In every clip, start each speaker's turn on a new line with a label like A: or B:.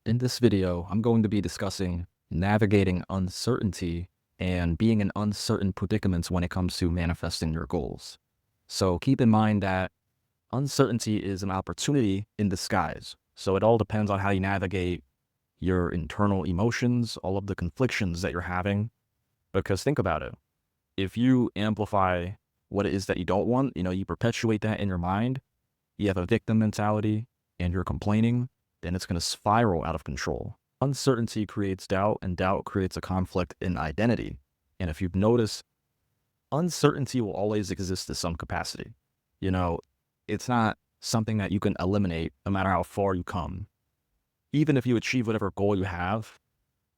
A: In this video, I'm going to be discussing navigating uncertainty and being in uncertain predicaments when it comes to manifesting your goals. So keep in mind that uncertainty is an opportunity in disguise. So it all depends on how you navigate your internal emotions, all of the conflictions that you're having. Because think about it. If you amplify what it is that you don't want, you perpetuate that in your mind, you have a victim mentality and you're complaining, then it's going to spiral out of control. Uncertainty creates doubt, and doubt creates a conflict in identity. And if you've noticed, uncertainty will always exist to some capacity. You know, it's not something that you can eliminate no matter how far you come. Even if you achieve whatever goal you have,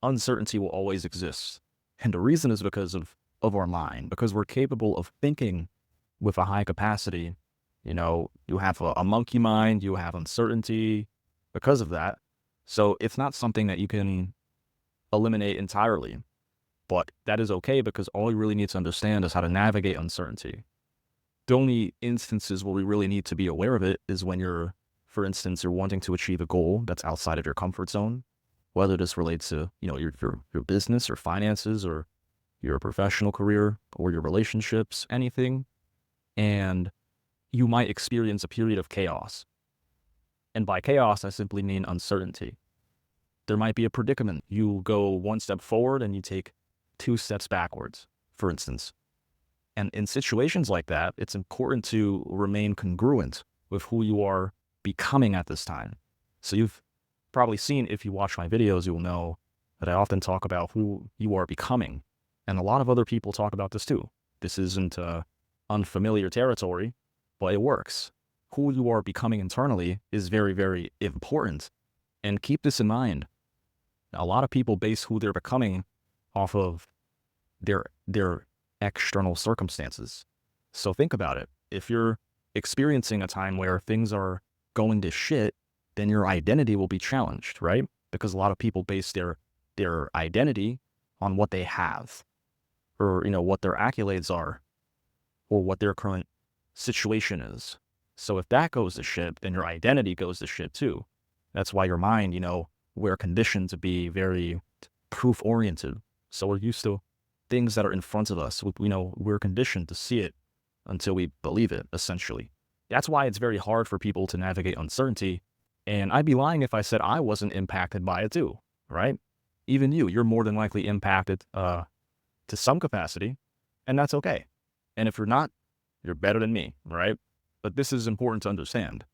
A: uncertainty will always exist. And the reason is because of our mind, because we're capable of thinking with a high capacity. You have a monkey mind, you have uncertainty because of that. So it's not something that you can eliminate entirely, but that is okay because all you really need to understand is how to navigate uncertainty. The only instances where we really need to be aware of it is when for instance, you're wanting to achieve a goal that's outside of your comfort zone, whether this relates to, your business or finances or your professional career or your relationships, anything. And you might experience a period of chaos. And by chaos, I simply mean uncertainty. There might be a predicament. You go one step forward and you take two steps backwards, for instance. And in situations like that, it's important to remain congruent with who you are becoming at this time. So you've probably seen, if you watch my videos, you will know that I often talk about who you are becoming. And a lot of other people talk about this too. This isn't unfamiliar territory, but it works. Who you are becoming internally is very, very important. And keep this in mind. A lot of people base who they're becoming off of their external circumstances. So think about it. If you're experiencing a time where things are going to shit, then your identity will be challenged, right? Because a lot of people base their identity on what they have, or what their accolades are, or what their current situation is. So if that goes to shit, then your identity goes to shit too. That's why your mind, we're conditioned to be very proof oriented. So we're used to things that are in front of us. We're conditioned to see it until we believe it, essentially. That's why it's very hard for people to navigate uncertainty. And I'd be lying if I said I wasn't impacted by it too, right? Even you're more than likely impacted to some capacity, and that's okay. And if you're not, you're better than me, right? But this is important to understand.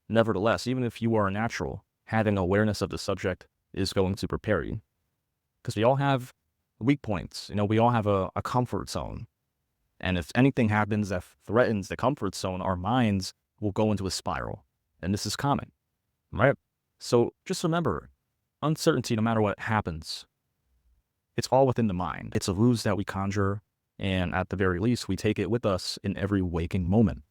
A: Nevertheless, even if you are a natural, having awareness of the subject is going to prepare you. Because we all have weak points. We all have a comfort zone. And if anything happens that threatens the comfort zone, our minds will go into a spiral. And this is common, right? So just remember, uncertainty, no matter what happens, it's all within the mind. It's a ruse that we conjure. And at the very least, we take it with us in every waking moment.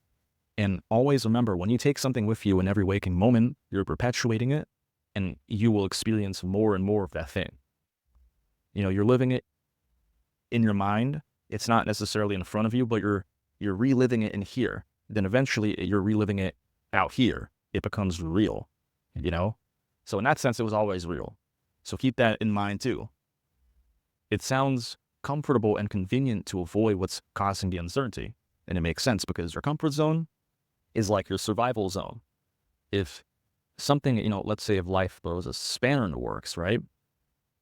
A: And always remember, when you take something with you in every waking moment, you're perpetuating it, and you will experience more and more of that thing. You're living it in your mind. It's not necessarily in front of you, but you're reliving it in here. Then eventually you're reliving it out here. It becomes real, So in that sense, it was always real. So keep that in mind too. It sounds comfortable and convenient to avoid what's causing the uncertainty. And it makes sense because your comfort zone is like your survival zone. If something, let's say if life throws a spanner in the works, right?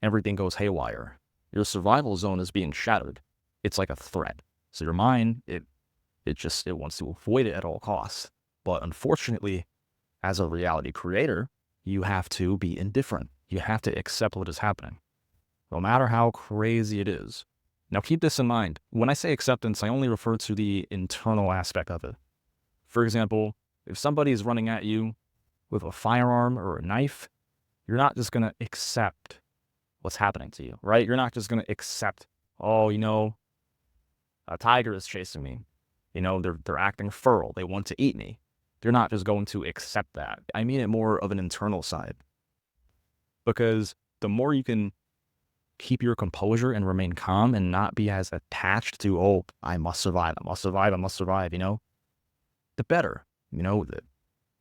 A: Everything goes haywire. Your survival zone is being shattered. It's like a threat. So your mind, it wants to avoid it at all costs. But unfortunately, as a reality creator, you have to be indifferent. You have to accept what is happening, no matter how crazy it is. Now keep this in mind. When I say acceptance, I only refer to the internal aspect of it. For example, if somebody is running at you with a firearm or a knife, you're not just going to accept what's happening to you, right? You're not just going to accept, a tiger is chasing me. They're acting feral. They want to eat me. You're not just going to accept that. I mean it more of an internal side. Because the more you can keep your composure and remain calm and not be as attached to, I must survive, the better.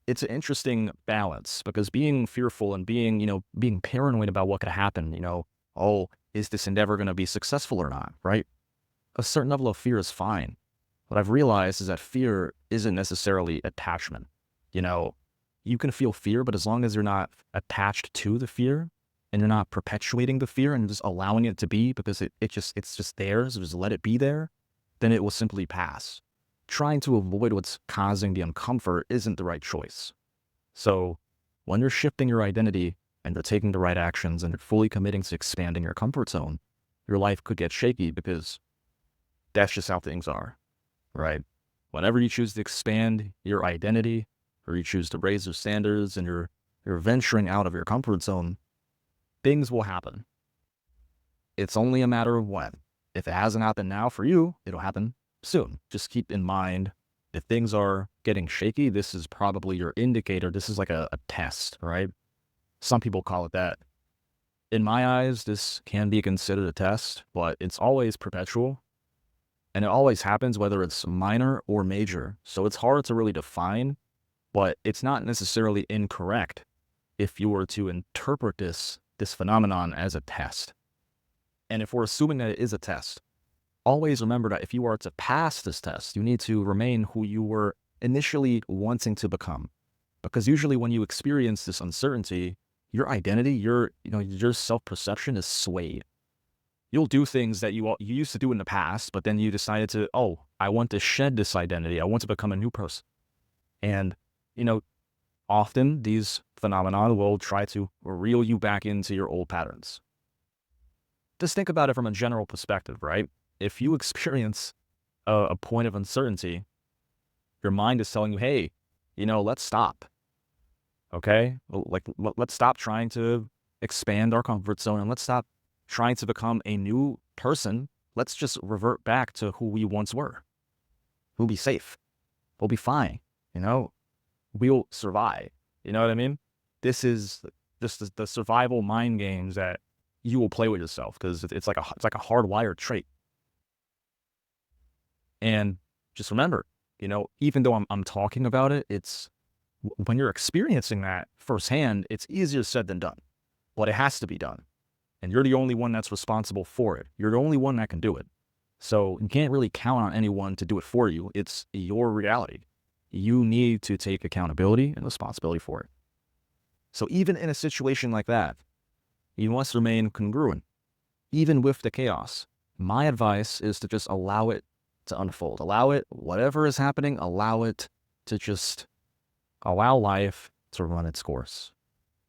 A: it's an interesting balance because being fearful and being, being paranoid about what could happen, oh, is this endeavor going to be successful or not, right? A certain level of fear is fine. What I've realized is that fear isn't necessarily attachment. You know, you can feel fear, but as long as you're not attached to the fear and you're not perpetuating the fear and just allowing it to be because it's just there, so just let it be there, then it will simply pass. Trying to avoid what's causing the uncomfort isn't the right choice. So when you're shifting your identity and you're taking the right actions and you're fully committing to expanding your comfort zone, your life could get shaky because that's just how things are, right? Whenever you choose to expand your identity or you choose to raise your standards and you're venturing out of your comfort zone, things will happen. It's only a matter of when. If it hasn't happened now for you, it'll happen soon. Just keep in mind, if things are getting shaky, this is probably your indicator. This is like a test, right? Some people call it that. In my eyes, this can be considered a test, but it's always perpetual. And it always happens whether it's minor or major. So it's hard to really define, but it's not necessarily incorrect if you were to interpret this phenomenon as a test. And if we're assuming that it is a test, always remember that if you are to pass this test, you need to remain who you were initially wanting to become. Because usually when you experience this uncertainty, your identity, your self-perception is swayed. You'll do things that you used to do in the past, but then you decided to, oh, I want to shed this identity. I want to become a new person. And, often these phenomena will try to reel you back into your old patterns. Just think about it from a general perspective, right? If you experience a point of uncertainty, your mind is telling you, hey, let's stop. Okay? Let's stop trying to expand our comfort zone and let's stop trying to become a new person. Let's just revert back to who we once were. We'll be safe. We'll be fine. We'll survive. You know what I mean? This is just the survival mind games that you will play with yourself because it's like a hardwired trait. And just remember, even though I'm talking about it, it's when you're experiencing that firsthand, it's easier said than done, but it has to be done. And you're the only one that's responsible for it. You're the only one that can do it. So you can't really count on anyone to do it for you. It's your reality. You need to take accountability and responsibility for it. So even in a situation like that, you must remain congruent, even with the chaos. My advice is to just allow it to unfold. Allow it, whatever is happening, allow it to just allow life to run its course.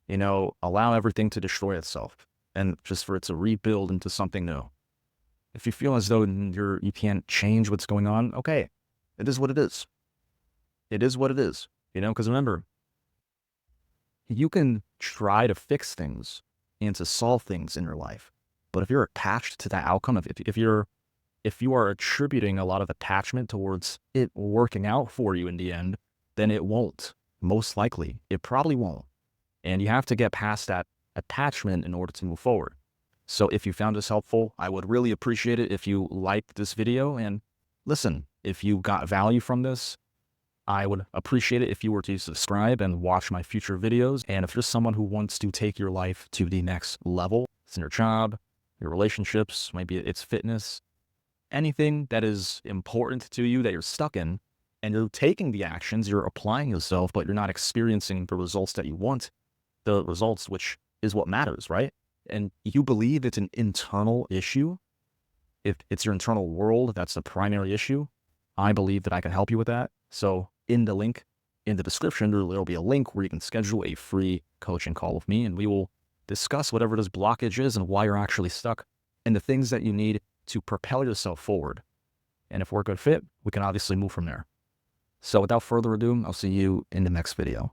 A: Allow everything to destroy itself and just for it to rebuild into something new. If you feel as though you can't change what's going on, okay, it is what it is. It is what it is, because remember, you can try to fix things and to solve things in your life. But if you're attached to that outcome, if you are attributing a lot of attachment towards it working out for you in the end, then it won't. Most likely, it probably won't. And you have to get past that attachment in order to move forward. So if you found this helpful, I would really appreciate it if you liked this video. And listen, if you got value from this, I would appreciate it if you were to subscribe and watch my future videos. And if you're someone who wants to take your life to the next level, it's in your job, your relationships, maybe it's fitness, anything that is important to you that you're stuck in, and you're taking the actions, you're applying yourself, but you're not experiencing the results that you want, the results which is what matters, right? And you believe it's an internal issue, if it's your internal world, that's the primary issue, I believe that I can help you with that. So in the link in the description, there'll be a link where you can schedule a free coaching call with me, and we will discuss whatever this blockage is and why you're actually stuck and the things that you need to propel yourself forward. And if we're a good fit, we can obviously move from there. So without further ado, I'll see you in the next video.